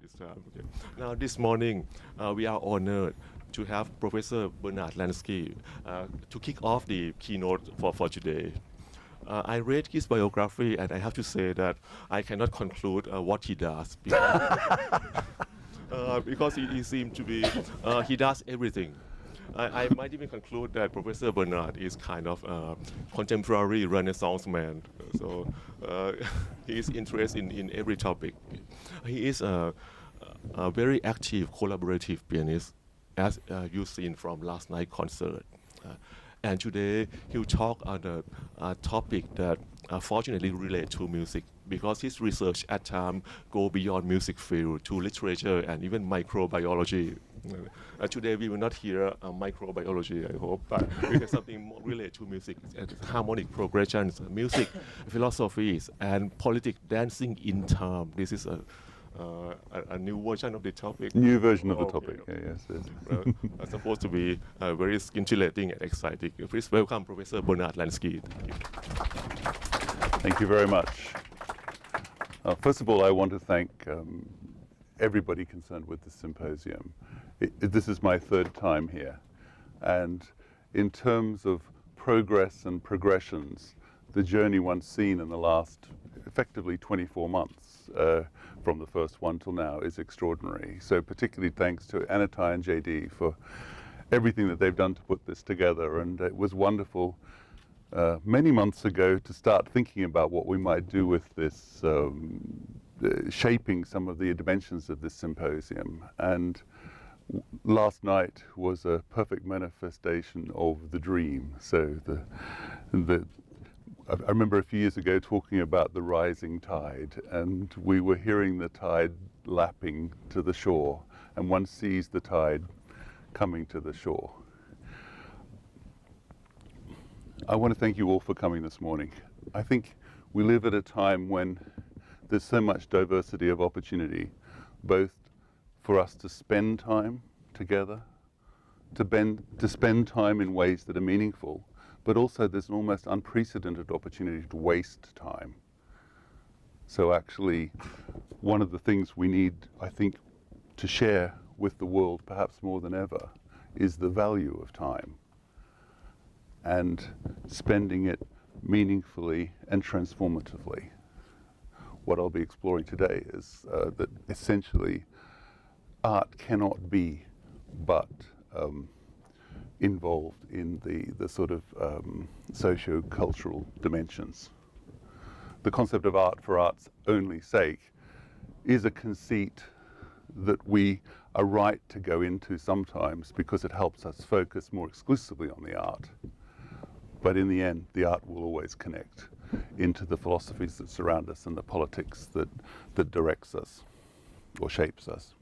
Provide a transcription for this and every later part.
this time. Okay. Now, this morning, we are honored to have Professor Bernard Lansky to kick off the keynote for today. I read his biography, and I have to say that I cannot conclude what he does because he seems to be, he does everything. I might even conclude that Professor Bernard is kind of a contemporary Renaissance man. So he is interested in every topic. He is a very active, collaborative pianist, as you've seen from last night's concert. And today he'll talk on a topic that fortunately relates to music, because his research at times go beyond music field to literature and even microbiology. Today we will not hear microbiology, I hope, but we have something more related to music, harmonic progressions, music, philosophies, and politics dancing in time. This is a new version of the topic. New version of the topic, okay. Yes. It's supposed to be very scintillating and exciting. Please welcome Professor Bernard Lansky. Thank you very much. First of all, I want to thank everybody concerned with this symposium. This is my third time here, and in terms of progress and progressions, the journey one's seen in the last effectively 24 months from the first one till now is extraordinary. So particularly thanks to Anatai and JD for everything that they've done to put this together, and it was wonderful many months ago to start thinking about what we might do with this, shaping some of the dimensions of this symposium. And last night was a perfect manifestation of the dream. So I remember a few years ago talking about the rising tide, and we were hearing the tide lapping to the shore, and one sees the tide coming to the shore. I want to thank you all for coming this morning. I think we live at a time when there's so much diversity of opportunity, both for us to spend time together, to spend time in ways that are meaningful, but also there's an almost unprecedented opportunity to waste time. So actually, one of the things we need, I think, to share with the world, perhaps more than ever, is the value of time, and spending it meaningfully and transformatively. What I'll be exploring today is that essentially art cannot be but involved in the sort of socio-cultural dimensions. The concept of art for art's only sake is a conceit that we are right to go into sometimes because it helps us focus more exclusively on the art. But in the end, the art will always connect into the philosophies that surround us and the politics that directs us or shapes us.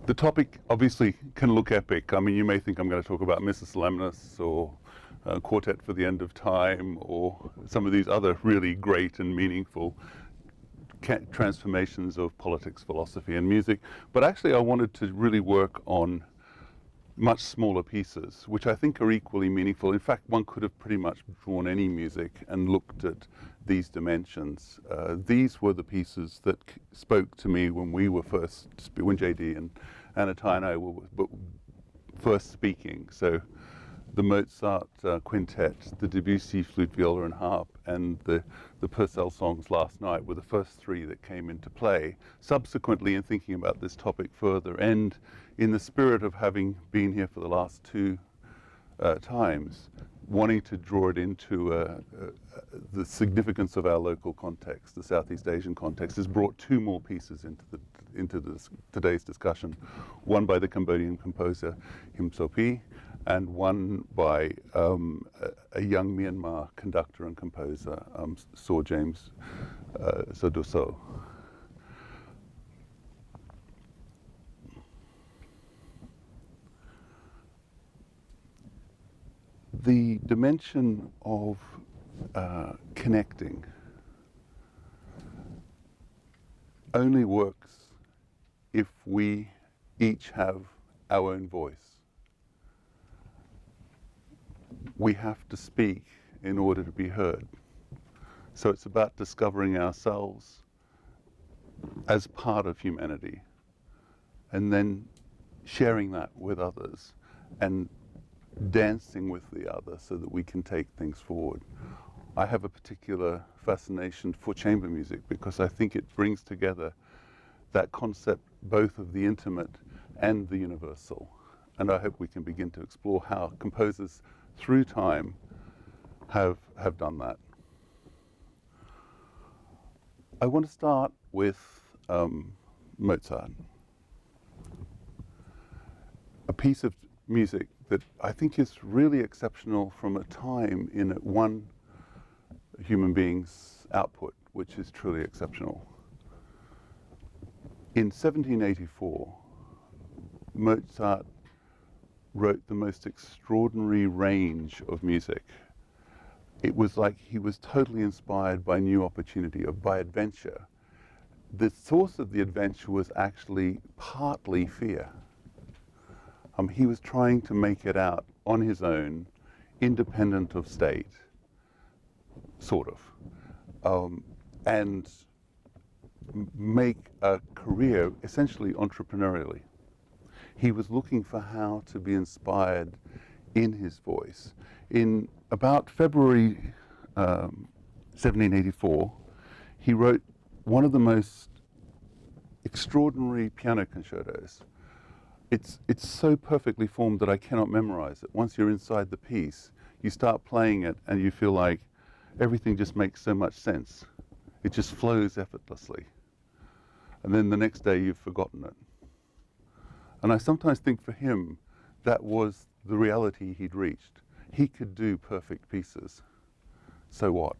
The topic obviously can look epic. I mean, you may think I'm going to talk about Miscellaneous or Quartet for the End of Time or some of these other really great and meaningful transformations of politics, philosophy, and music. But actually, I wanted to really work on much smaller pieces, which I think are equally meaningful. In fact, one could have pretty much drawn any music and looked at these dimensions. These were the pieces that spoke to me when we were when JD and Anatai and I were first speaking. So the Mozart Quintet, the Debussy flute, viola, and harp, and the Purcell songs last night were the first three that came into play. Subsequently, in thinking about this topic further, and in the spirit of having been here for the last two times, wanting to draw it into the significance of our local context, the Southeast Asian context, has brought two more pieces into today's discussion. One by the Cambodian composer Him Sophy, and one by a young Myanmar conductor and composer, Saw James Sodoso. The dimension of connecting only works if we each have our own voice. We have to speak in order to be heard. So it's about discovering ourselves, as part of humanity, and then sharing that with others and dancing with the other so that we can take things forward. I have a particular fascination for chamber music because I think it brings together that concept both of the intimate and the universal. And I hope we can begin to explore how composers through time have done that. I want to start with Mozart. A piece of music that I think is really exceptional from a time in one human being's output, which is truly exceptional. In 1784, Mozart wrote the most extraordinary range of music. It was like he was totally inspired by new opportunity, or by adventure. The source of the adventure was actually partly fear. He was trying to make it out on his own, independent of state, sort of, and make a career essentially entrepreneurially. He was looking for how to be inspired in his voice. In about February 1784, he wrote one of the most extraordinary piano concertos. It's so perfectly formed that I cannot memorize it. Once you're inside the piece, you start playing it and you feel like everything just makes so much sense. It just flows effortlessly. And then the next day you've forgotten it. And I sometimes think for him, that was the reality he'd reached. He could do perfect pieces. So what?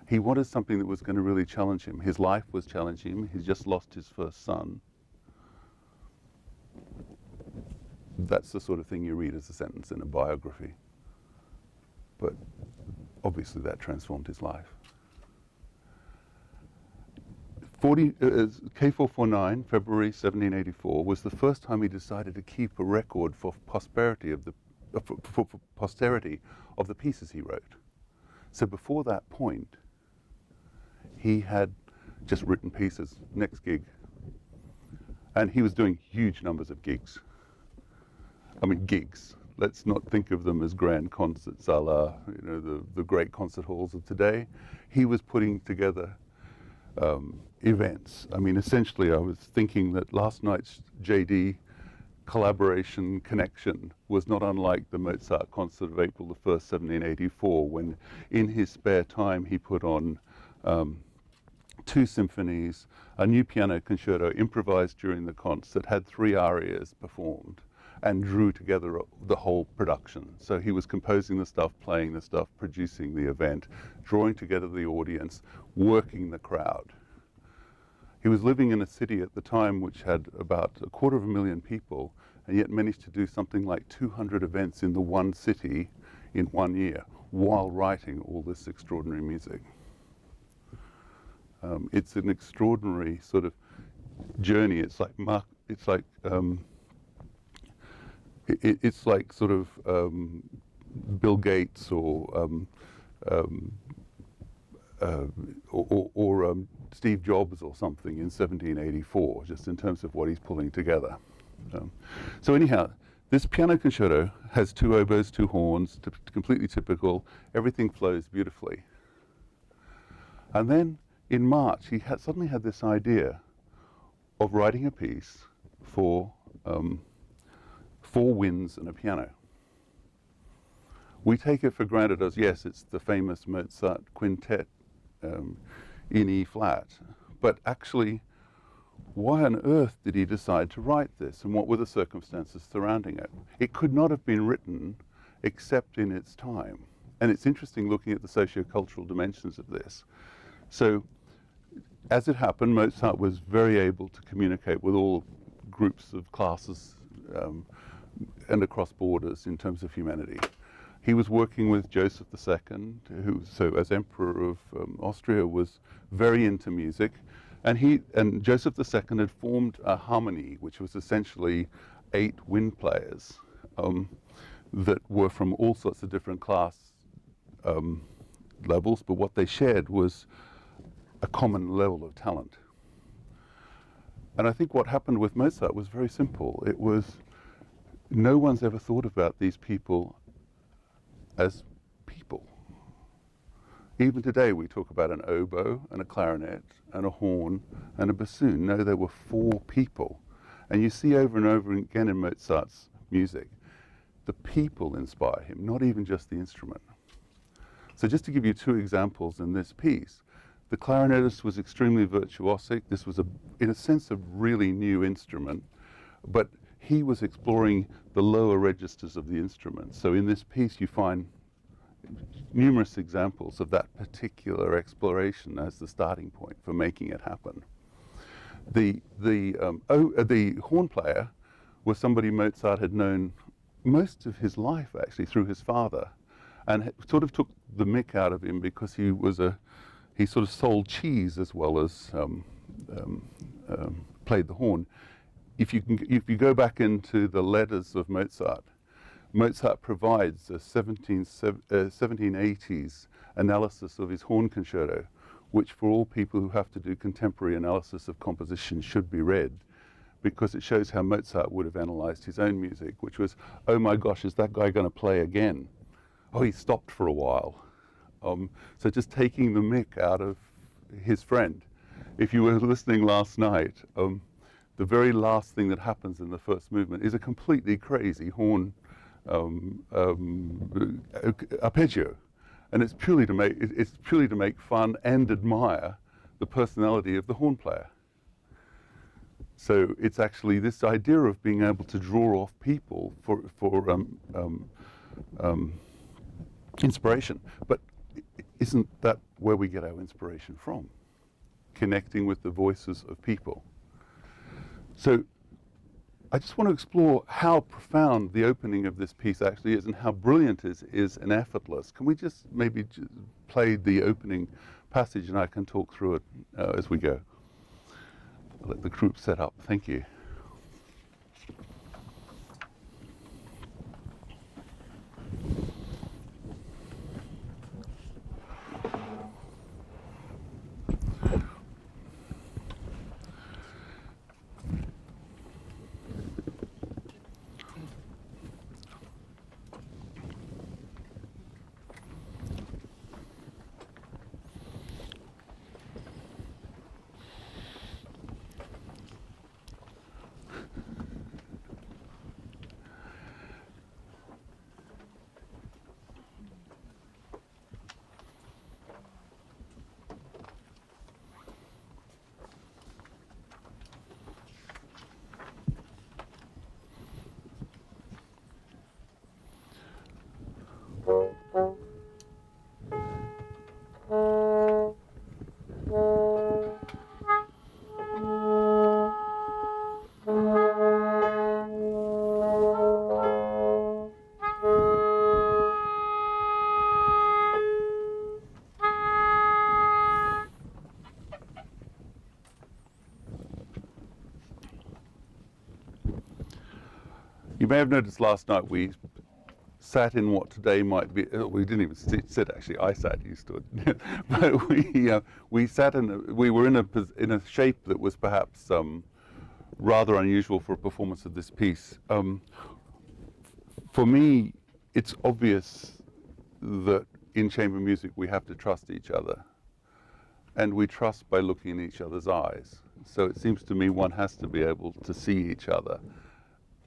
He wanted something that was going to really challenge him. His life was challenging him. He's just lost his first son. That's the sort of thing you read as a sentence in a biography. But obviously that transformed his life. K449, February 1784, was the first time he decided to keep a record for posterity of the pieces he wrote. So before that point, he had just written pieces, next gig. And he was doing huge numbers of gigs. I mean, gigs. Let's not think of them as grand concerts a la, the great concert halls of today. He was putting together events. I mean, essentially, I was thinking that last night's JD collaboration connection was not unlike the Mozart concert of April the 1st, 1784, when in his spare time he put on 2 symphonies, a new piano concerto improvised during the concert, had 3 arias performed, and drew together the whole production. So he was composing the stuff, playing the stuff, producing the event, drawing together the audience, working the crowd. He was living in a city at the time which had about 250,000 people, and yet managed to do something like 200 events in the one city in 1 year, while writing all this extraordinary music. It's an extraordinary sort of journey. It's like sort of Bill Gates or Steve Jobs or something in 1784, just in terms of what he's pulling together. So anyhow, this piano concerto has 2 oboes, 2 horns, completely typical. Everything flows beautifully. And then in March, he suddenly had this idea of writing a piece for 4 winds and a piano. We take it for granted as, yes, it's the famous Mozart Quintet in E flat, but actually, why on earth did he decide to write this, and what were the circumstances surrounding it? It could not have been written except in its time. And it's interesting looking at the socio-cultural dimensions of this. So, as it happened, Mozart was very able to communicate with all groups of classes and across borders in terms of humanity. He was working with Joseph II, who, so as Emperor of Austria, was very into music, and Joseph II had formed a harmony, which was essentially 8 wind players that were from all sorts of different class levels, but what they shared was a common level of talent. And I think what happened with Mozart was very simple. It was, no one's ever thought about these people as people. Even today we talk about an oboe and a clarinet and a horn and a bassoon. No, there were 4 people. And you see over and over again in Mozart's music, the people inspire him, not even just the instrument. So just to give you 2 examples in this piece, the clarinetist was extremely virtuosic. This was, in a sense, a really new instrument, but he was exploring the lower registers of the instrument. So in this piece you find numerous examples of that particular exploration as the starting point for making it happen. The horn player was somebody Mozart had known most of his life, actually, through his father, and sort of took the mick out of him because he sort of sold cheese as well as played the horn. If you go back into the letters of Mozart, Mozart provides a 1780s analysis of his horn concerto, which for all people who have to do contemporary analysis of composition should be read, because it shows how Mozart would have analyzed his own music, which was, oh my gosh, is that guy going to play again? Oh, he stopped for a while. So just taking the mick out of his friend. If you were listening last night, the very last thing that happens in the first movement is a completely crazy horn arpeggio, and it's purely to make fun and admire the personality of the horn player. So it's actually this idea of being able to draw off people for inspiration. But isn't that where we get our inspiration from? Connecting with the voices of people. So I just want to explore how profound the opening of this piece actually is and how brilliant it is and effortless. Can we just maybe play the opening passage and I can talk through it as we go? I'll let the group set up. Thank you. You may have noticed last night we sat in what today might be, we didn't even sit actually, I sat, you stood. But we sat we were in a shape that was perhaps rather unusual for a performance of this piece. For me, it's obvious that in chamber music we have to trust each other. And we trust by looking in each other's eyes. So it seems to me one has to be able to see each other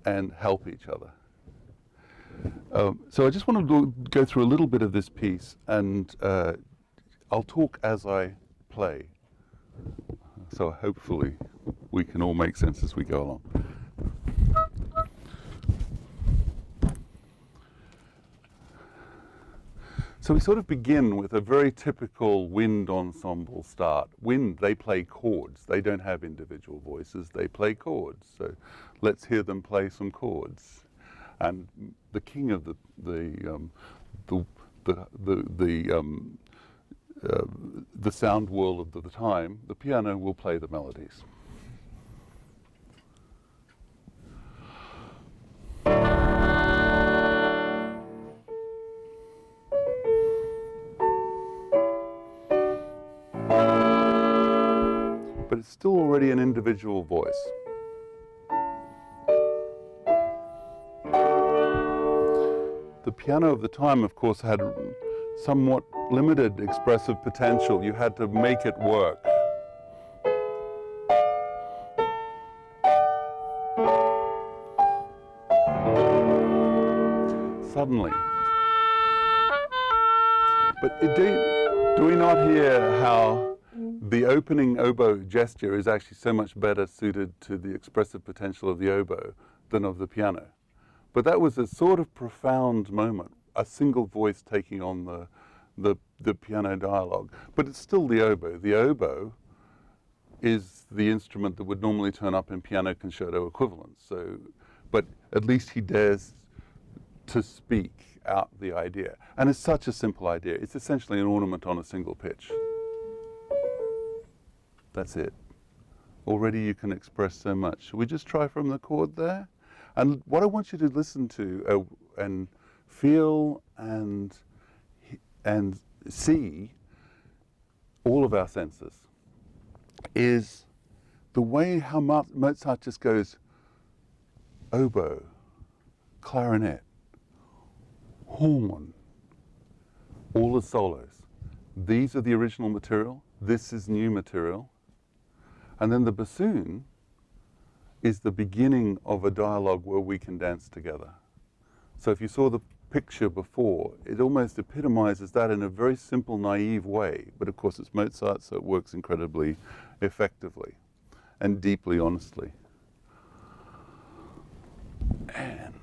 and help each other. So I just want to go through a little bit of this piece, and I'll talk as I play. So hopefully we can all make sense as we go along. So we sort of begin with a very typical wind ensemble start. Wind, they play chords. They don't have individual voices. They play chords. So let's hear them play some chords. And the king of the sound world of the time, the piano will play the melodies. but it's still already an individual voice. The piano of the time, of course, had somewhat limited expressive potential. You had to make it work. Suddenly. But do we not hear how the opening oboe gesture is actually so much better suited to the expressive potential of the oboe than of the piano? But that was a sort of profound moment, a single voice taking on the piano dialogue. But it's still the oboe. The oboe is the instrument that would normally turn up in piano concerto equivalents. So, but at least he dares to speak out the idea. And it's such a simple idea. It's essentially an ornament on a single pitch. That's it. Already you can express so much. Shall we just try from the chord there? And what I want you to listen to and feel and see, all of our senses, is the way how Mozart just goes oboe, clarinet, horn, all the solos. These are the original material. This is new material. And then the bassoon is the beginning of a dialogue where we can dance together. So if you saw the picture before, it almost epitomizes that in a very simple, naive way. But of course it's Mozart, so it works incredibly effectively and deeply honestly. And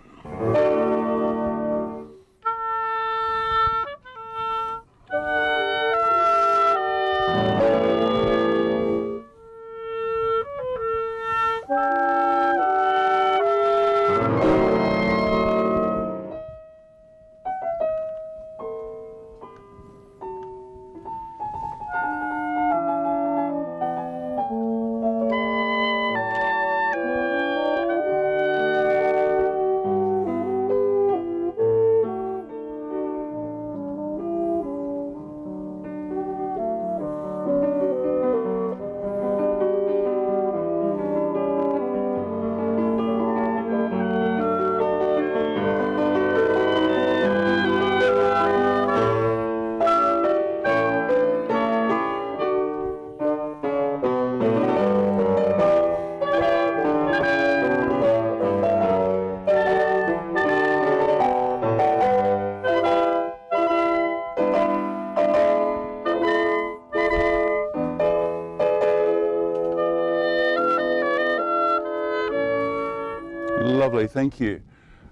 lovely, thank you.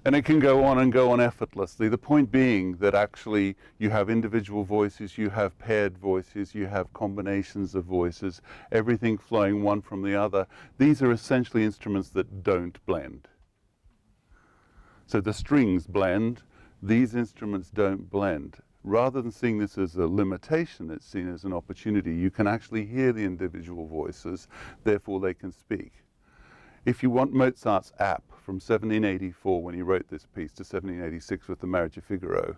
And it can go on effortlessly. The point being that actually you have individual voices, you have paired voices, you have combinations of voices, everything flowing one from the other. These are essentially instruments that don't blend. So the strings blend, these instruments don't blend. Rather than seeing this as a limitation, it's seen as an opportunity. You can actually hear the individual voices, therefore they can speak. If you want Mozart's app from 1784 when he wrote this piece to 1786 with the Marriage of Figaro,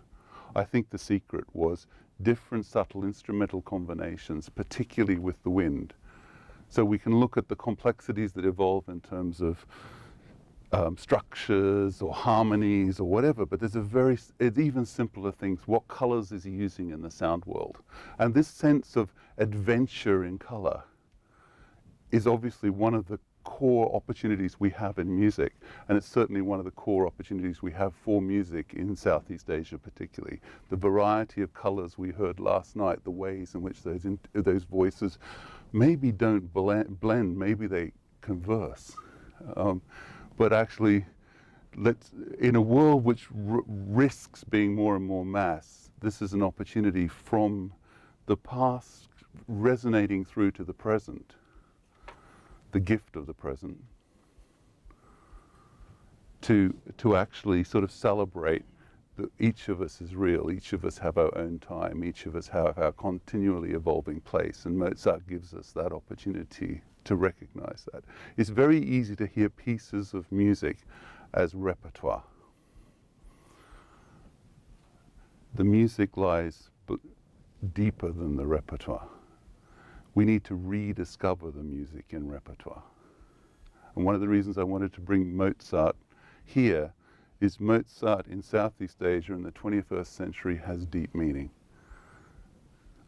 I think the secret was different subtle instrumental combinations, particularly with the wind. So we can look at the complexities that evolve in terms of structures or harmonies or whatever, but there's even simpler things. What colors is he using in the sound world? And this sense of adventure in color is obviously one of the core opportunities we have in music, and it's certainly one of the core opportunities we have for music in Southeast Asia particularly. The variety of colors we heard last night, the ways in which those voices maybe don't blend, maybe they converse. But actually, in a world which risks being more and more mass, this is an opportunity from the past resonating through to the present, the gift of the present, to actually sort of celebrate that each of us is real, each of us have our own time, each of us have our continually evolving place, and Mozart gives us that opportunity to recognize that. It's very easy to hear pieces of music as repertoire. The music lies deeper than the repertoire. We need to rediscover the music in repertoire. And one of the reasons I wanted to bring Mozart here is Mozart in Southeast Asia in the 21st century has deep meaning.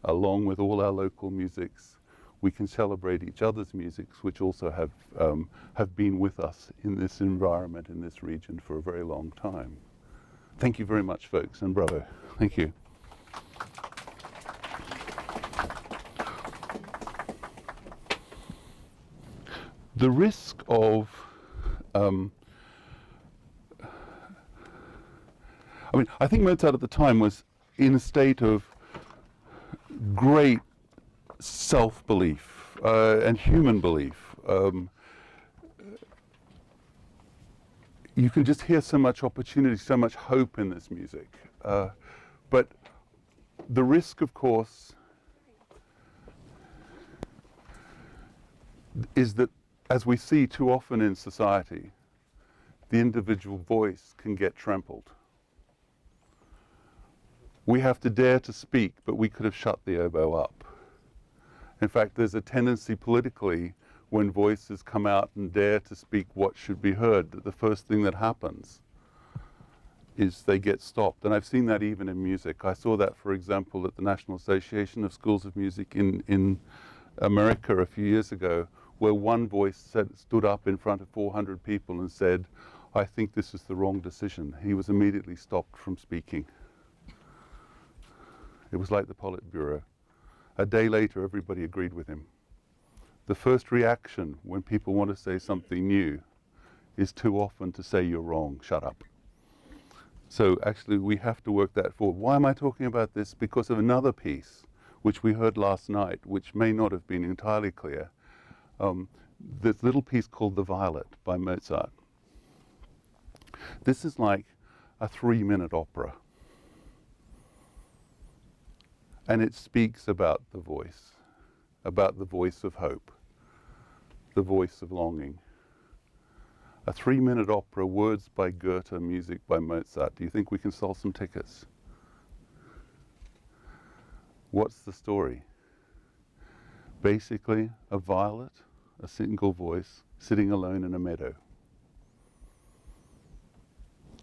Along with all our local musics, we can celebrate each other's musics, which also have been with us in this environment, in this region for a very long time. Thank you very much, folks, and bravo. Thank you. The risk of, I think Mozart at the time was in a state of great self-belief and human belief. You can just hear so much opportunity, so much hope in this music. But the risk, of course, is that, as we see too often in society, the individual voice can get trampled. We have to dare to speak, but we could have shut the oboe up. In fact, there's a tendency politically, when voices come out and dare to speak what should be heard, that the first thing that happens is they get stopped. And I've seen that even in music. I saw that, for example, at the National Association of Schools of Music in America a few years ago, where one voice stood up in front of 400 people and said, "I think this is the wrong decision." He was immediately stopped from speaking. It was like the Politburo. A day later, everybody agreed with him. The first reaction when people want to say something new is too often to say you're wrong, shut up. So actually we have to work that forward. Why am I talking about this? Because of another piece which we heard last night, which may not have been entirely clear. This little piece called The Violet by Mozart. This is like a 3-minute opera. And it speaks about the voice of hope, the voice of longing. A 3-minute opera, words by Goethe, music by Mozart. Do you think we can sell some tickets? What's the story? Basically, a violet, a single voice, sitting alone in a meadow,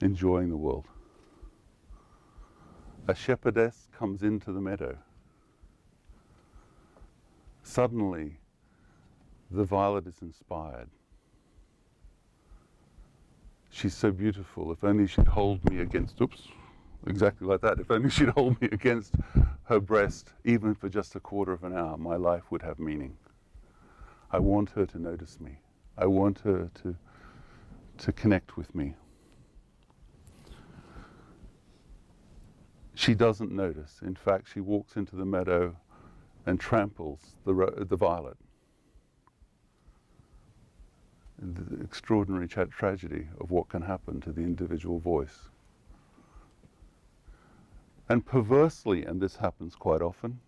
enjoying the world. A shepherdess comes into the meadow. Suddenly, the violet is inspired. She's so beautiful. If only she'd hold me against, oops, exactly like that. If only she'd hold me against her breast, even for just a quarter of an hour, my life would have meaning. I want her to notice me. I want her to connect with me. She doesn't notice. In fact, she walks into the meadow and tramples the violet. The extraordinary tragedy of what can happen to the individual voice. And perversely, and this happens quite often,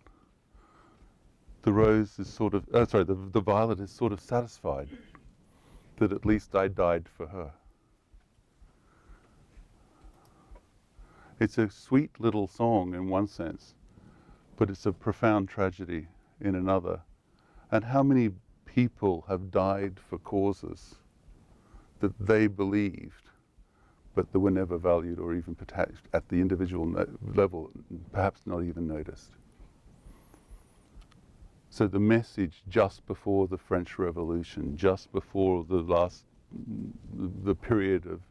the rose is sort of, the violet is sort of satisfied that at least I died for her. It's a sweet little song in one sense, but it's a profound tragedy in another. And how many people have died for causes that they believed, but that were never valued or even at the individual level, perhaps not even noticed. So the message just before the French Revolution, just before the period of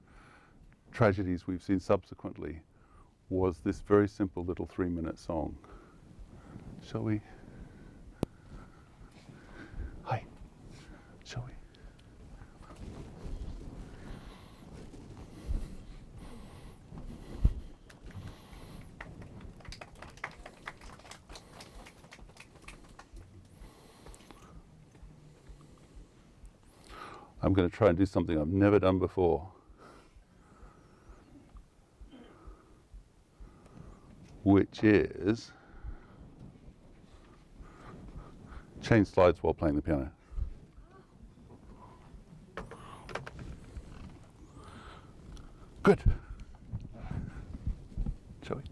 tragedies we've seen subsequently, was this very simple little 3-minute song. Shall we? Hi. Shall we? I'm going to try and do something I've never done before. Which is change slides while playing the piano. Good. Shall we?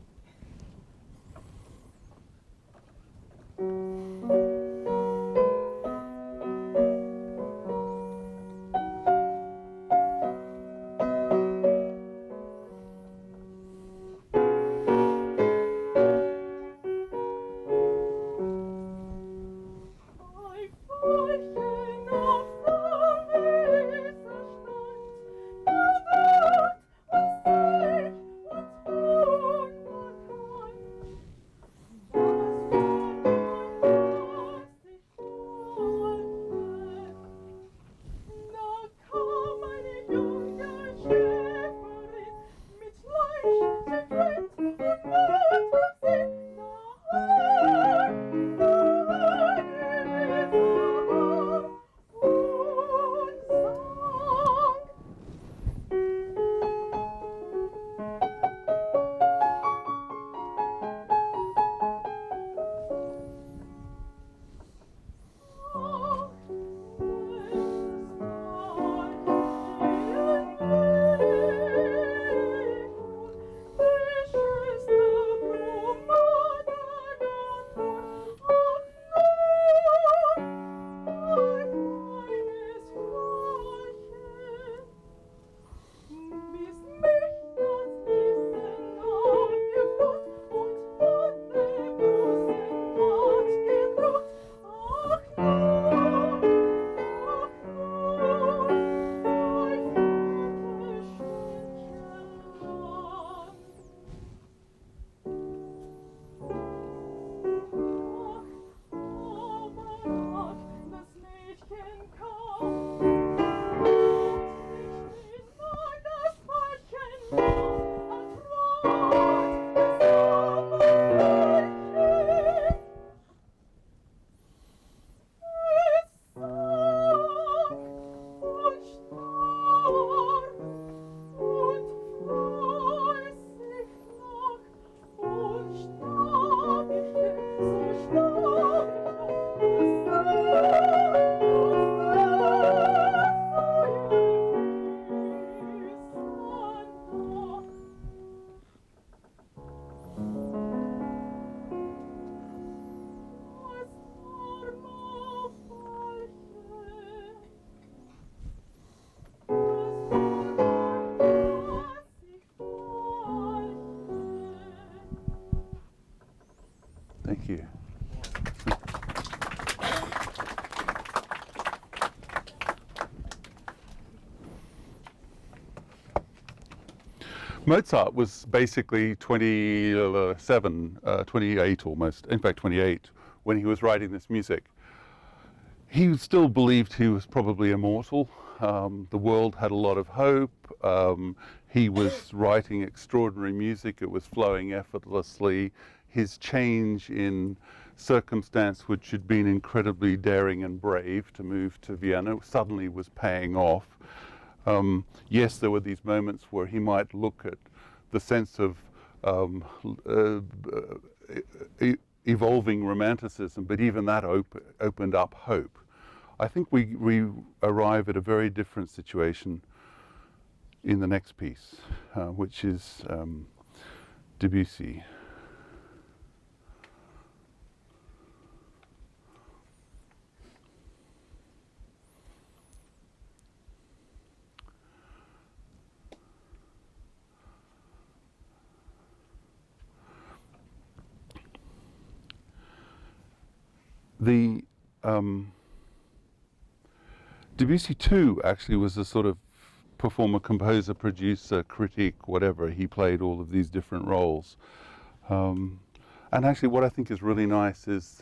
Thank you. Mozart was basically 28 almost, in fact 28, when he was writing this music. He still believed he was probably immortal. The world had a lot of hope. He was writing extraordinary music. It was flowing effortlessly. His change in circumstance, which had been incredibly daring and brave to move to Vienna, suddenly was paying off. Yes, there were these moments where he might look at the sense of evolving romanticism, but even that opened up hope. I think we arrive at a very different situation in the next piece, which is Debussy. The Debussy too actually was a sort of performer, composer, producer, critic, whatever. He played all of these different roles. And actually what I think is really nice is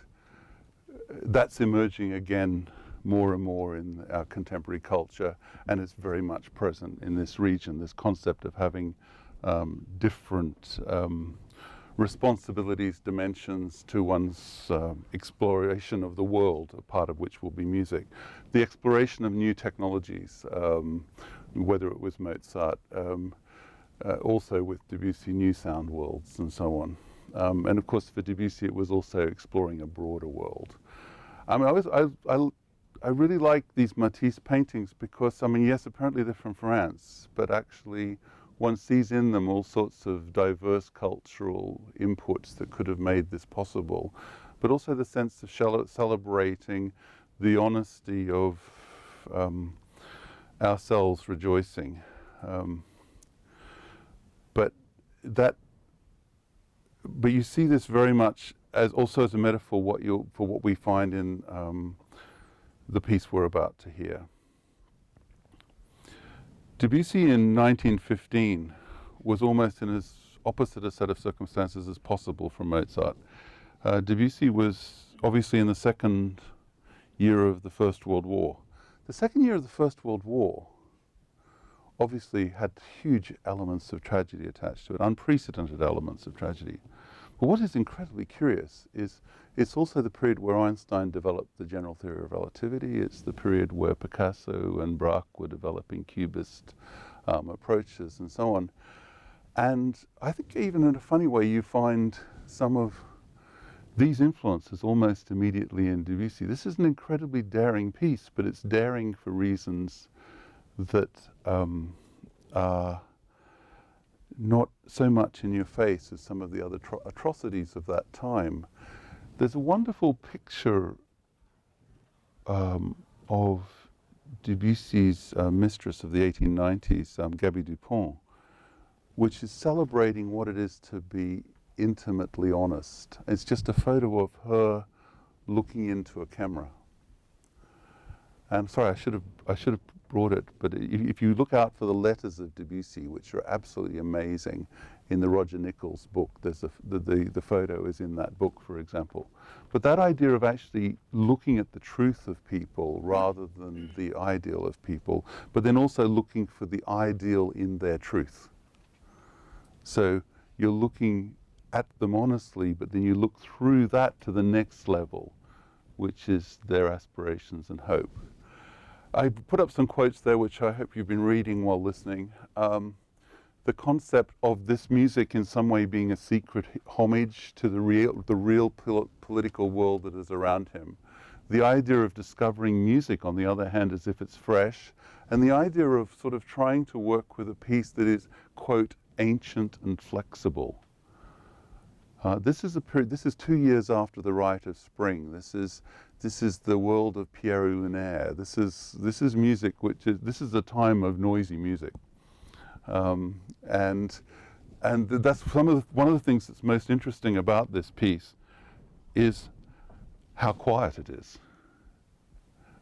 that's emerging again more and more in our contemporary culture, and it's very much present in this region, this concept of having different responsibilities, dimensions to one's exploration of the world, a part of which will be music. The exploration of new technologies, whether it was Mozart, also with Debussy, new sound worlds and so on. And of course for Debussy it was also exploring a broader world. I mean, I really like these Matisse paintings because, I mean, yes, apparently they're from France, but actually one sees in them all sorts of diverse cultural inputs that could have made this possible, but also the sense of celebrating the honesty of ourselves rejoicing. But you see this very much as also as a metaphor for what we find in the piece we're about to hear. Debussy in 1915 was almost in as opposite a set of circumstances as possible from Mozart. Debussy was obviously in the second year of the First World War. The second year of the First World War obviously had huge elements of tragedy attached to it, unprecedented elements of tragedy. But what is incredibly curious is it's also the period where Einstein developed the general theory of relativity. It's the period where Picasso and Braque were developing cubist approaches and so on. And I think even in a funny way you find some of these influences almost immediately in Debussy. This is an incredibly daring piece, but it's daring for reasons that are not so much in your face as some of the other atrocities of that time. There's a wonderful picture of Debussy's mistress of the 1890s, Gaby Dupont, which is celebrating what it is to be intimately honest. It's just a photo of her looking into a camera. I'm sorry, I should have brought it, but if you look out for the letters of Debussy, which are absolutely amazing, in the Roger Nichols book, there's the photo is in that book, for example. But that idea of actually looking at the truth of people rather than the ideal of people, but then also looking for the ideal in their truth. So you're looking at them honestly, but then you look through that to the next level, which is their aspirations and hope. I put up some quotes there, which I hope you've been reading while listening. The concept of this music in some way being a secret homage to the real political world that is around him. The idea of discovering music, on the other hand, as if it's fresh, and the idea of sort of trying to work with a piece that is, quote, ancient and flexible. This is 2 years after the Rite of Spring. This is the world of Pierre Lunaire. This is music this is a time of noisy music, and that's one of the things that's most interesting about this piece. is how quiet it is.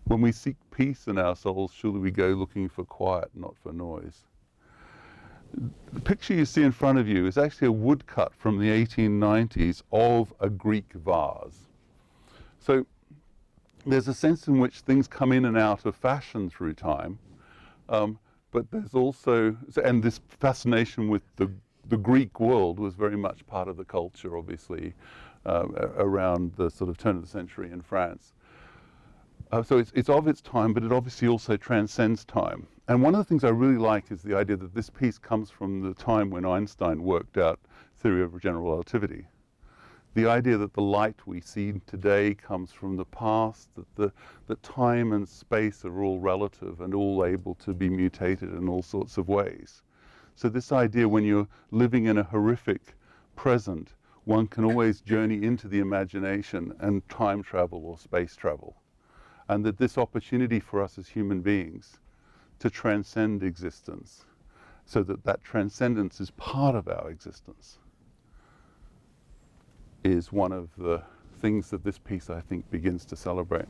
When we seek peace in our souls, surely we go looking for quiet, not for noise. The picture you see in front of you is actually a woodcut from the 1890s of a Greek vase. So there's a sense in which things come in and out of fashion through time, but there's also, and this fascination with the Greek world was very much part of the culture, obviously, around the sort of turn of the century in France. So it's of its time, but it obviously also transcends time. And one of the things I really like is the idea that this piece comes from the time when Einstein worked out theory of general relativity. The idea that the light we see today comes from the past, that time and space are all relative and all able to be mutated in all sorts of ways. So this idea, when you're living in a horrific present, one can always journey into the imagination and time travel or space travel. And that this opportunity for us as human beings to transcend existence, so that that transcendence is part of our existence, is one of the things that this piece, I think, begins to celebrate.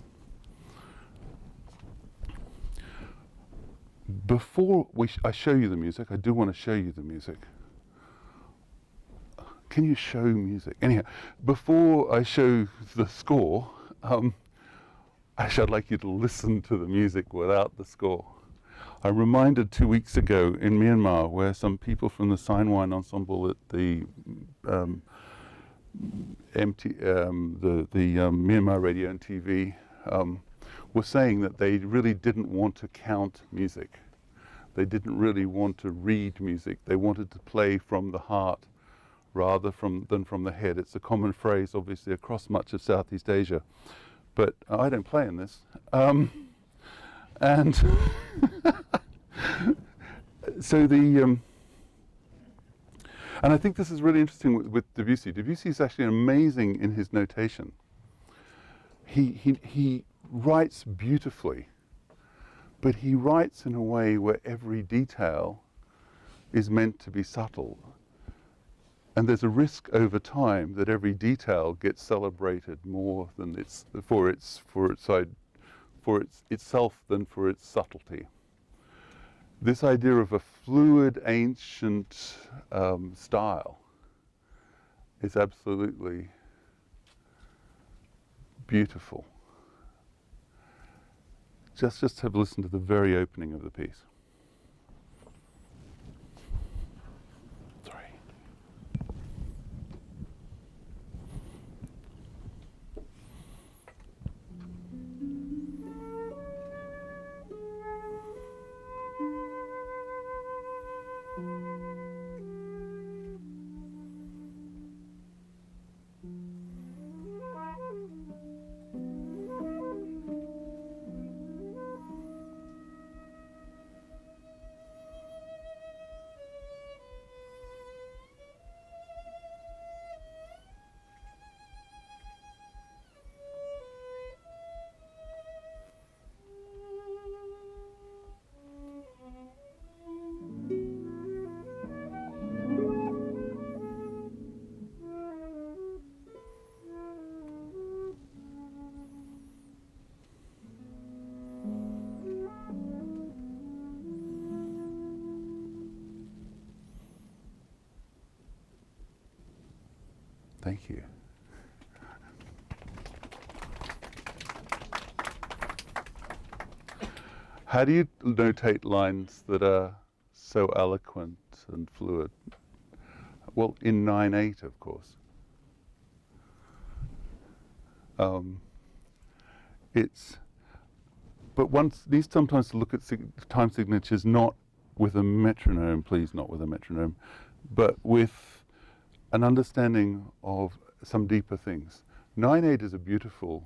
Before I show you the music, I do want to show you the music. Can you show music? Anyhow, before I show the score, actually, I'd like you to listen to the music without the score. I'm reminded 2 weeks ago in Myanmar, where some people from the Sinwine Ensemble at the Myanmar Radio and TV were saying that they really didn't want to count music. They didn't really want to read music. They wanted to play from the heart rather than from the head. It's a common phrase, obviously, across much of Southeast Asia. But I don't play in this. And so and I think this is really interesting with Debussy. Debussy is actually amazing in his notation. He writes beautifully, but he writes in a way where every detail is meant to be subtle. And there's a risk over time that every detail gets celebrated more than itself than for its subtlety. This idea of a fluid, ancient style is absolutely beautiful. Just have a listen to the very opening of the piece. Thank you. How do you notate lines that are so eloquent and fluid? Well, in 9/8, of course. But one needs sometimes to look at time signatures not with a metronome, please, not with a metronome, but with an understanding of some deeper things. 9/8 is a beautiful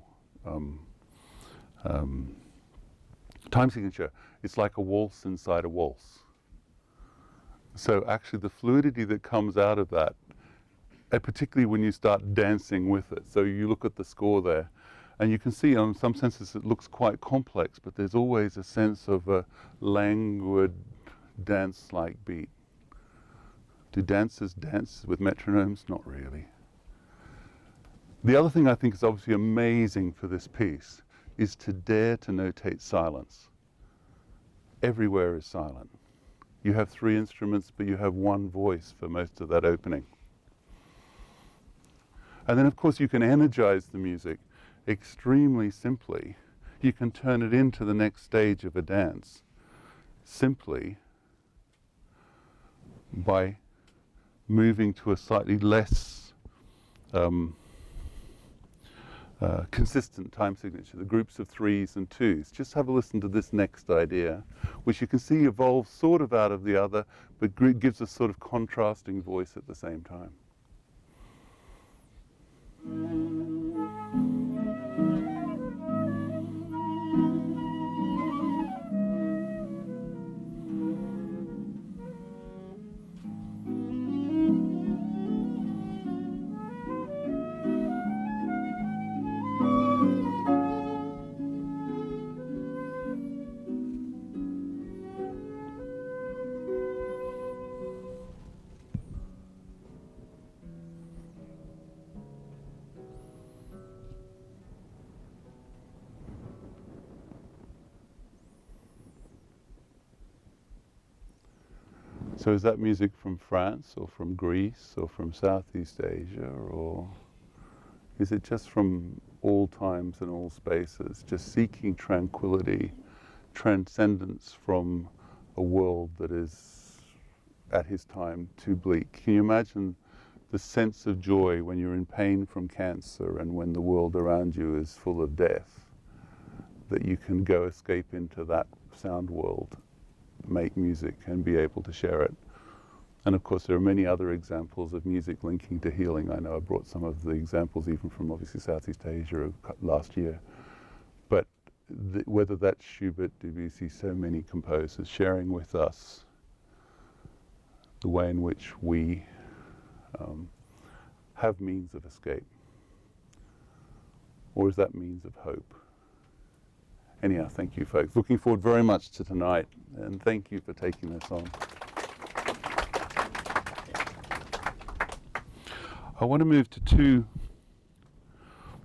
time signature. It's like a waltz inside a waltz. So actually the fluidity that comes out of that, particularly when you start dancing with it, so you look at the score there, and you can see in some senses it looks quite complex, but there's always a sense of a languid dance-like beat. Do dancers dance with metronomes? Not really. The other thing I think is obviously amazing for this piece is to dare to notate silence. Everywhere is silent. You have 3 instruments, but you have 1 voice for most of that opening. And then, of course, you can energize the music extremely simply. You can turn it into the next stage of a dance simply by moving to a slightly less consistent time signature, the groups of 3s and 2s. Just have a listen to this next idea, which you can see evolves sort of out of the other, but gives a sort of contrasting voice at the same time. So is that music from France or from Greece or from Southeast Asia, or is it just from all times and all spaces, just seeking tranquility, transcendence from a world that is at his time too bleak? Can you imagine the sense of joy when you're in pain from cancer and when the world around you is full of death, that you can go escape into that sound world, make music and be able to share it? And of course there are many other examples of music linking to healing. I know I brought some of the examples even from obviously Southeast Asia last year, but whether that's Schubert, Debussy, so many composers sharing with us the way in which we have means of escape, or is that means of hope? Anyhow, thank you folks. Looking forward very much to tonight, and thank you for taking this on. I want to move to 2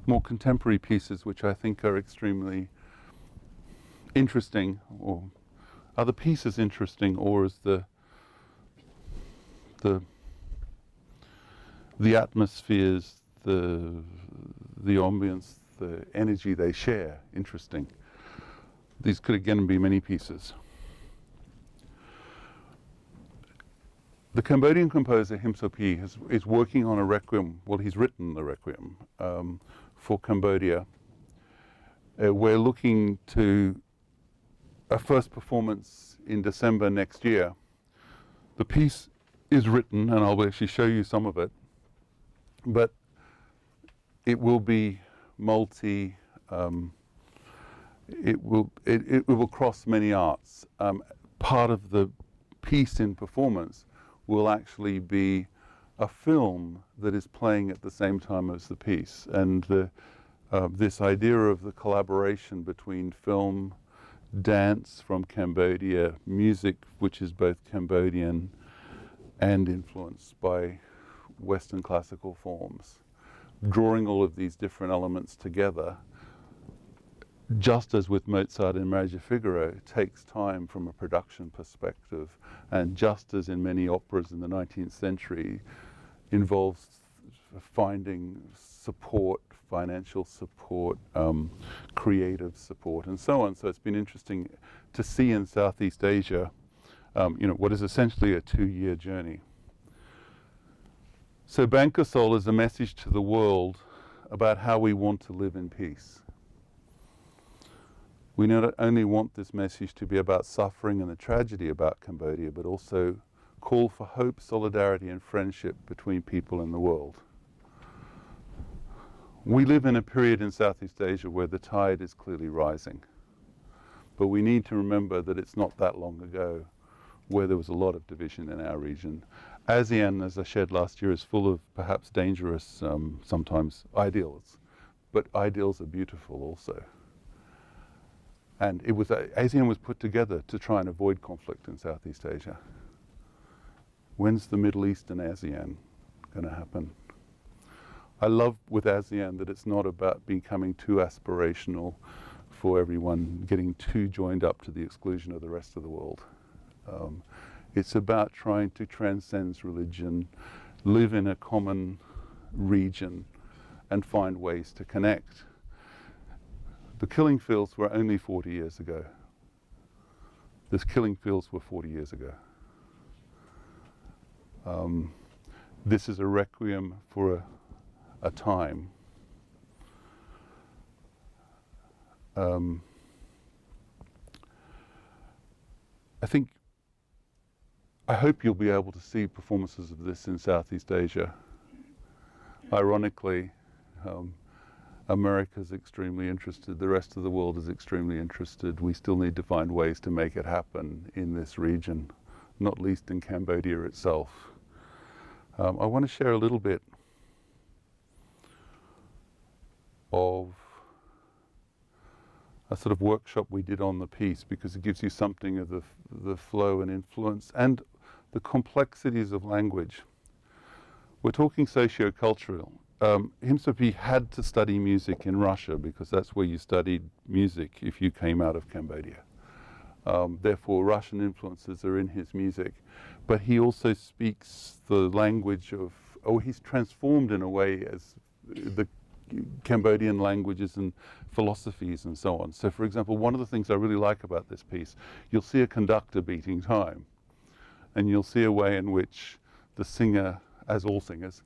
more contemporary pieces which I think are extremely interesting, or are the pieces interesting, or is the atmospheres, the ambience, the energy they share interesting? These could again be many pieces. The Cambodian composer Him Sophy is working on a Requiem. Well, he's written the Requiem for Cambodia. We're looking to a first performance in December next year. The piece is written, and I'll actually show you some of it, but it will be multi. It will cross many arts. Part of the piece in performance will actually be a film that is playing at the same time as the piece. And this idea of the collaboration between film, dance from Cambodia, music which is both Cambodian and influenced by Western classical forms, drawing all of these different elements together, just as with Mozart and Marriage of Figaro, takes time from a production perspective, and just as in many operas in the 19th century, involves finding support, financial support, creative support, and so on. So it's been interesting to see in Southeast Asia, what is essentially a 2-year journey. So Bankasol is a message to the world about how we want to live in peace. We not only want this message to be about suffering and the tragedy about Cambodia, but also call for hope, solidarity, and friendship between people in the world. We live in a period in Southeast Asia where the tide is clearly rising. But we need to remember that it's not that long ago where there was a lot of division in our region. ASEAN, as I shared last year, is full of perhaps dangerous, sometimes ideals. But ideals are beautiful also. And ASEAN was put together to try and avoid conflict in Southeast Asia. When's the Middle East and ASEAN going to happen? I love with ASEAN that it's not about becoming too aspirational for everyone, getting too joined up to the exclusion of the rest of the world. It's about trying to transcend religion, live in a common region, and find ways to connect. The killing fields were only 40 years ago. The killing fields were 40 years ago. This is a requiem for a time. I hope you'll be able to see performances of this in Southeast Asia. Ironically, America's extremely interested, the rest of the world is extremely interested. We still need to find ways to make it happen in this region, not least in Cambodia itself. I want to share a little bit of a sort of workshop we did on the piece, because it gives you something of the flow and influence and the complexities of language. We're talking socio-cultural. Him Sophy had to study music in Russia because that's where you studied music if you came out of Cambodia. Therefore, Russian influences are in his music. But he also speaks the language of, he's transformed in a way as the Cambodian languages and philosophies and so on. So, for example, one of the things I really like about this piece, you'll see a conductor beating time, and you'll see a way in which the singer, as all singers,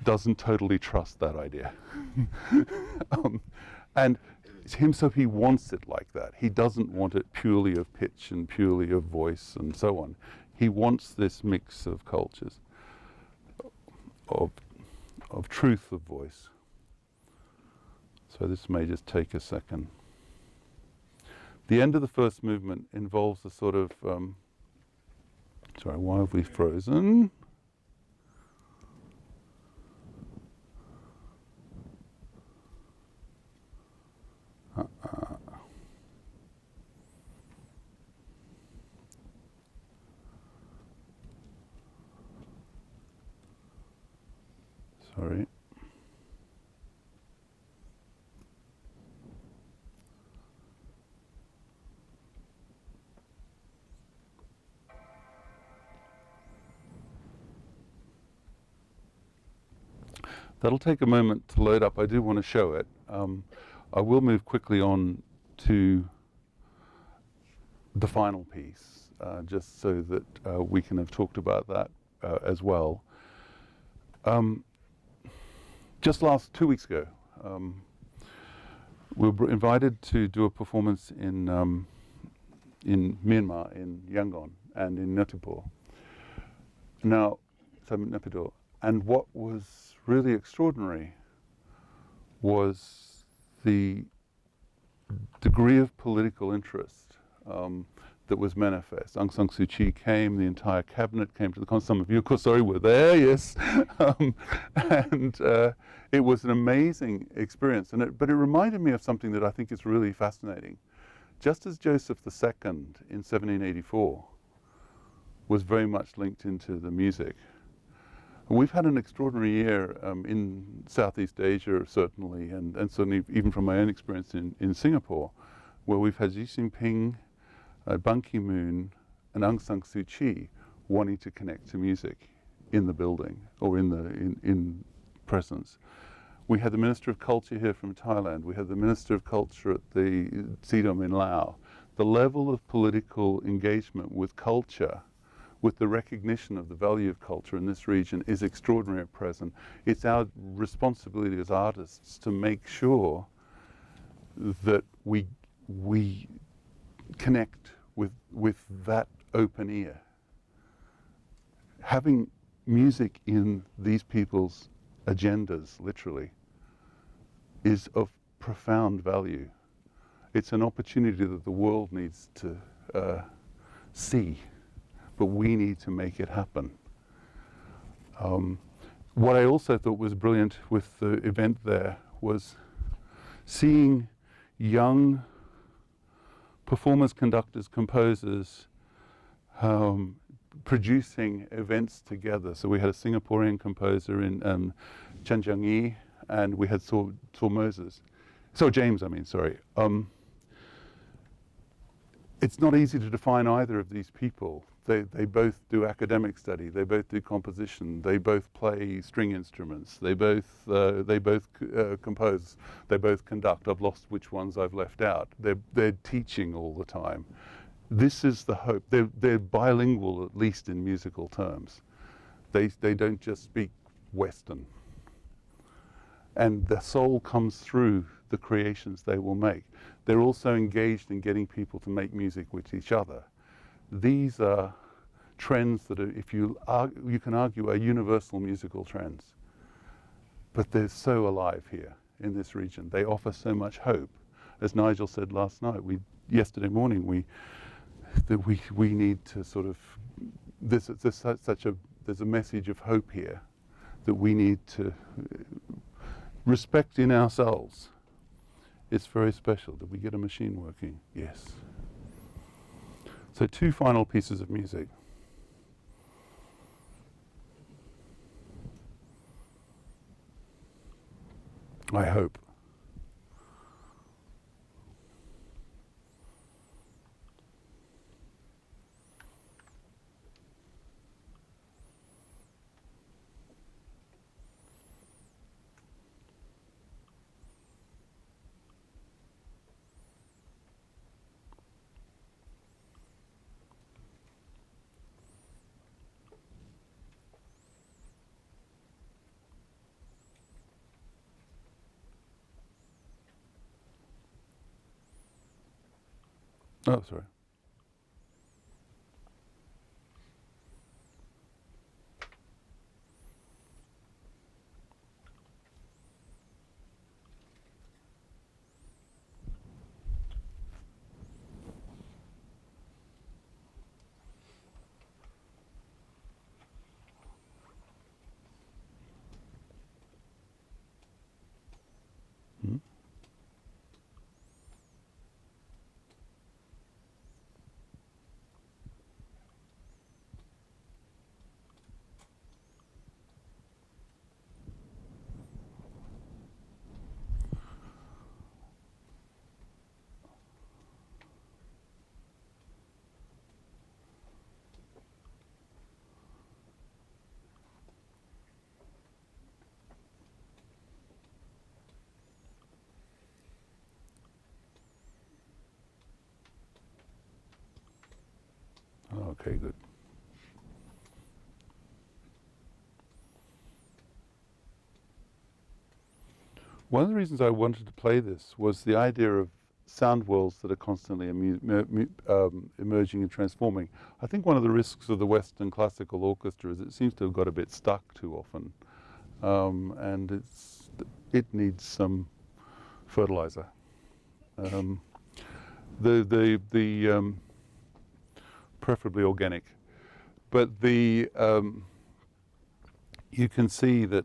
doesn't totally trust that idea. And Him Sophy wants it like that. He doesn't want it purely of pitch and purely of voice and so on. He wants this mix of cultures, of truth of voice. So this may just take a second. The end of the first movement involves a sort of, sorry, why have we frozen? Sorry. That'll take a moment to load up. I do want to show it. I will move quickly on to the final piece, just so that we can have talked about that as well. Just 2 weeks ago, we were invited to do a performance in Myanmar, in Yangon, and in Naypyidaw. Now, so Naypyidaw. And what was really extraordinary was the degree of political interest that was manifest. Aung San Suu Kyi came, the entire cabinet came to the concert. Some of you, of course, sorry, were there, yes. And it was an amazing experience. But it reminded me of something that I think is really fascinating. Just as Joseph II in 1784 was very much linked into the music, we've had an extraordinary year in Southeast Asia, certainly, and certainly even from my own experience in Singapore, where we've had Xi Jinping, Ban Ki-moon, and Aung San Suu Kyi wanting to connect to music in the building or in presence. We had the Minister of Culture here from Thailand. We had the Minister of Culture at the Sidom in Laos. The level of political engagement with culture, with the recognition of the value of culture in this region, is extraordinary at present. It's our responsibility as artists to make sure that we connect with that open ear. Having music in these people's agendas, literally, is of profound value. It's an opportunity that the world needs to see, but we need to make it happen. What I also thought was brilliant with the event there was seeing young performers, conductors, composers producing events together. So we had a Singaporean composer in Chen Jiangyi, and we had Saw Moses. So James, I mean, sorry. It's not easy to define either of these people. They both do academic study. They both do composition. They both play string instruments. They both compose. They both conduct. I've lost which ones I've left out. They're teaching all the time. This is the hope. They're bilingual, at least in musical terms. They don't just speak Western. And the soul comes through the creations they will make. They're also engaged in getting people to make music with each other. These are trends that are, if you can argue, are universal musical trends. But they're so alive here in this region. They offer so much hope. As Nigel said last night, yesterday morning, we need to sort of, there's a message of hope here that we need to respect in ourselves. It's very special. Did we get a machine working? Yes. So 2 final pieces of music. I hope. Oh, sorry. Hmm? Okay, good. One of the reasons I wanted to play this was the idea of sound worlds that are constantly emerging and transforming. I think one of the risks of the Western classical orchestra is it seems to have got a bit stuck too often, and it needs some fertilizer. Preferably organic, but you can see that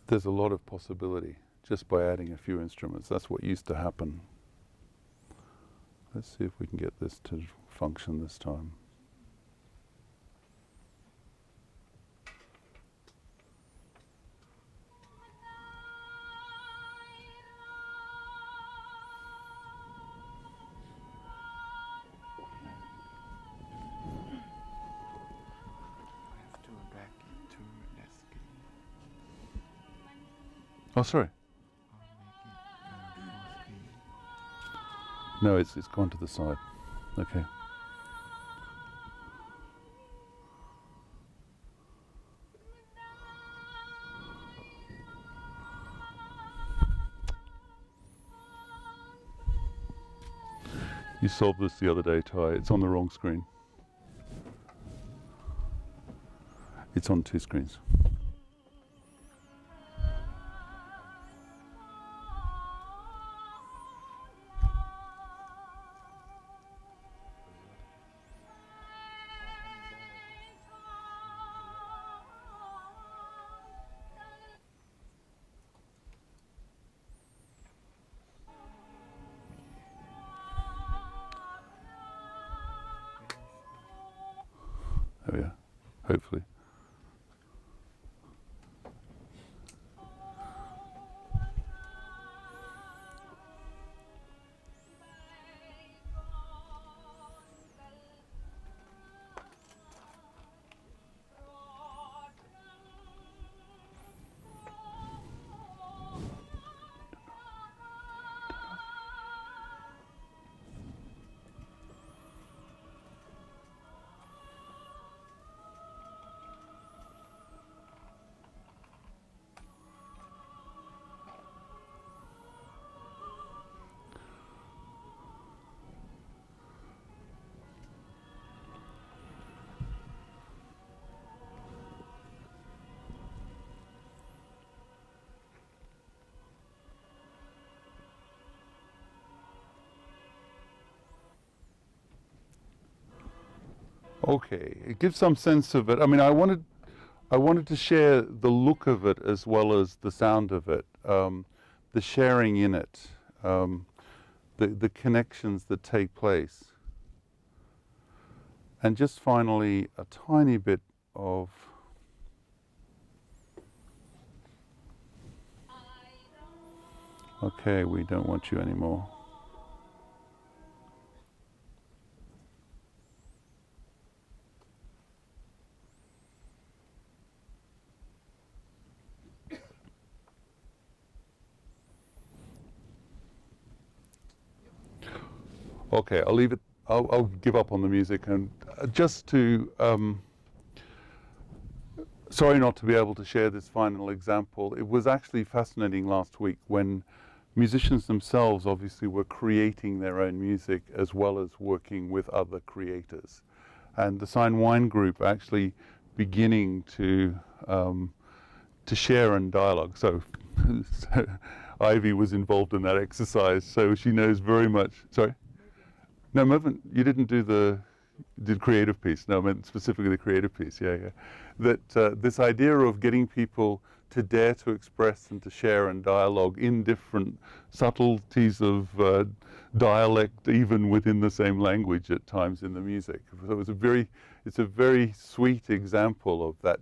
there's a lot of possibility just by adding a few instruments. That's what used to happen. Let's see if we can get this to function this time. Oh, sorry. No, it's gone to the side. Okay. You solved this the other day, Ty. It's on the wrong screen. It's on 2 screens. Oh yeah, hopefully. Okay, it gives some sense of it. I mean, I wanted to share the look of it as well as the sound of it, the sharing in it, the connections that take place. And just finally, a tiny bit of okay, we don't want you anymore. Okay, I'll leave it. I'll give up on the music and just to. Sorry not to be able to share this final example. It was actually fascinating last week when musicians themselves obviously were creating their own music as well as working with other creators. And the Sign Wine group actually beginning to share and dialogue. So, so Ivy was involved in that exercise, so she knows very much. Sorry? No, Mervyn, you didn't do the creative piece. No, I meant specifically the creative piece. Yeah, yeah. That this idea of getting people to dare to express and to share and dialogue in different subtleties of dialect, even within the same language at times in the music. So it's a very sweet example of that,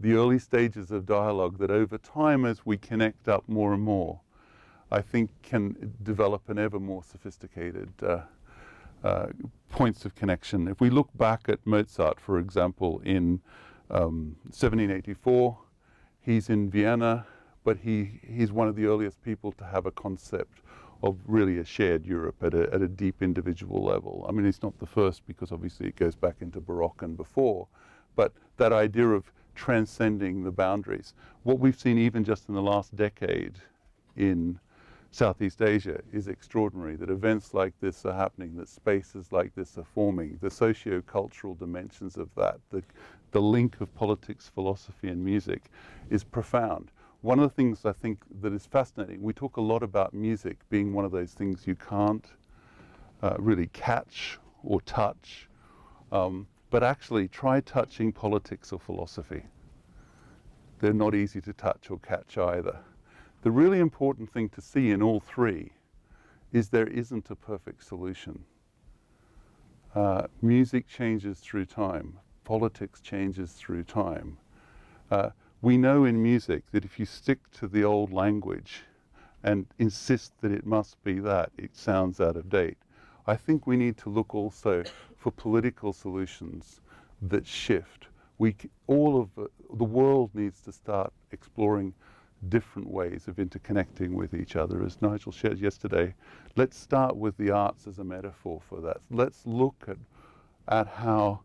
the early stages of dialogue that over time, as we connect up more and more, I think can develop an ever more sophisticated points of connection. If we look back at Mozart, for example, in 1784, he's in Vienna, but he's one of the earliest people to have a concept of really a shared Europe at a deep individual level. I mean, he's not the first because obviously it goes back into Baroque and before, but that idea of transcending the boundaries. What we've seen even just in the last decade in Southeast Asia is extraordinary, that events like this are happening, that spaces like this are forming, the socio-cultural dimensions of that, the link of politics, philosophy and music is profound. One of the things I think that is fascinating, we talk a lot about music being one of those things you can't really catch or touch, but actually try touching politics or philosophy. They're not easy to touch or catch either. The really important thing to see in all three is there isn't a perfect solution. Music changes through time. Politics changes through time. We know in music that if you stick to the old language and insist that it must be that, it sounds out of date. I think we need to look also for political solutions that shift. All of the world needs to start exploring different ways of interconnecting with each other. As Nigel shared yesterday, let's start with the arts as a metaphor for that. Let's look at how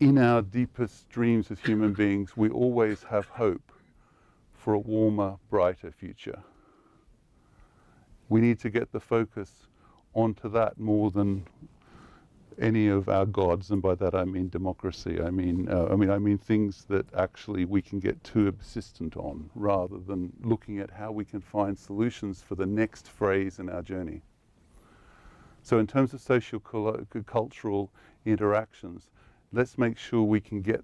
in our deepest dreams as human beings, we always have hope for a warmer, brighter future. We need to get the focus onto that more than any of our gods, and by that I mean democracy. I mean things that actually we can get too obsessed on, rather than looking at how we can find solutions for the next phase in our journey. So in terms of social cultural interactions, let's make sure we can get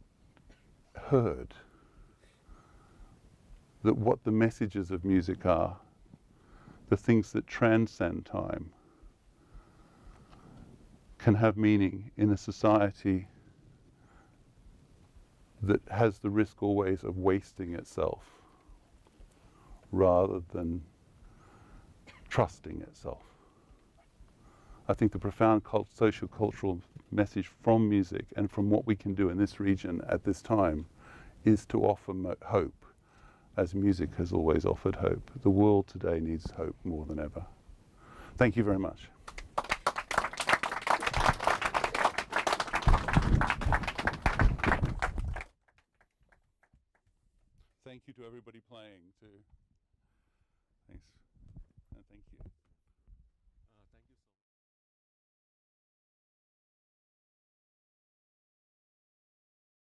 heard, that what the messages of music are, the things that transcend time, can have meaning in a society that has the risk always of wasting itself rather than trusting itself. I think the profound social cultural message from music and from what we can do in this region at this time is to offer hope, as music has always offered hope. The world today needs hope more than ever. Thank you very much. Thank you to everybody playing too. Thanks.